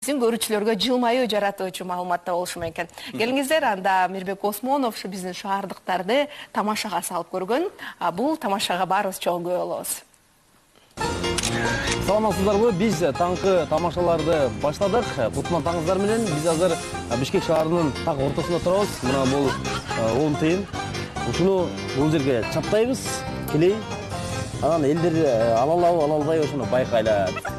Биздин көрүүчүлөргө жылмаюу жаратуучу маалыматта болушу мүмкүн. Келиңиздер, анда Мирбек Осмонов биздин шаардыктарды тамашага салып көргөн. Бул тамашага баарыбыз чогуу болобуз. Саламатсыздарбы? Биз таңкы тамашаларды баштадык. Кутман менен биз азыр Бишкек шаарынын так ортосунда турабыз. Мына бул 10 тыйын. Ушуну бул жерге чаптайбыз. Келей. Анан элдер ала албай ошону байкайлап.